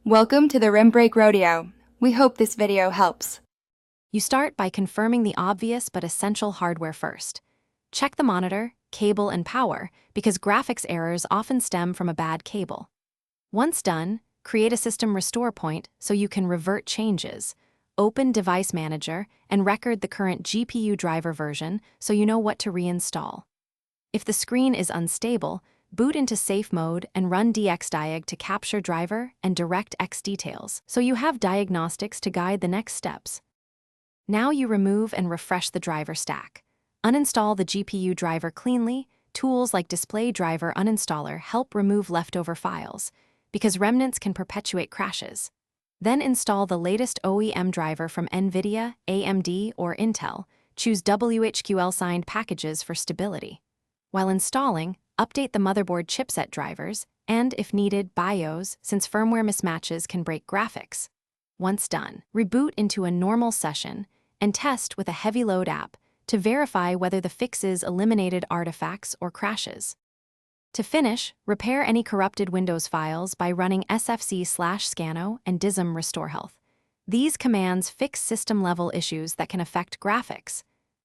Welcome to the Rim Break Rodeo. We hope this video helps. You start by confirming the obvious but essential hardware first. Check the monitor, cable, and power because graphics errors often stem from a bad cable. Once done, create a system restore point so you can revert changes. Open Device Manager and record the current GPU driver version so you know what to reinstall. If the screen is unstable, boot into safe mode and run dxdiag to capture driver and DirectX details so you have diagnostics to guide the next steps. Now you remove and refresh the driver stack. Uninstall the GPU driver cleanly. Tools like Display Driver Uninstaller help remove leftover files, because remnants can perpetuate crashes. Then install the latest OEM driver from NVIDIA, AMD, or Intel. Choose WHQL-signed packages for stability. While installing, update the motherboard chipset drivers, and, if needed, BIOS, since firmware mismatches can break graphics. Once done, reboot into a normal session and test with a heavy load app to verify whether the fixes eliminated artifacts or crashes. To finish, repair any corrupted Windows files by running sfc/scano and dism restore health. These commands fix system-level issues that can affect graphics.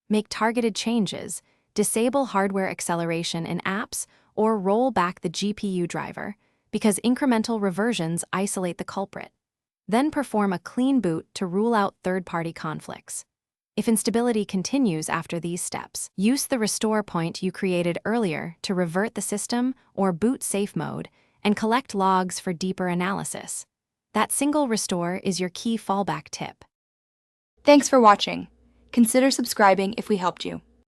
Make targeted changes, disable hardware acceleration in apps, or roll back the GPU driver, because incremental reversions isolate the culprit. Then perform a clean boot to rule out third-party conflicts. If instability continues after these steps, use the restore point you created earlier to revert the system or boot safe mode and collect logs for deeper analysis. That single restore is your key fallback tip. Thanks for watching. Consider subscribing if we helped you.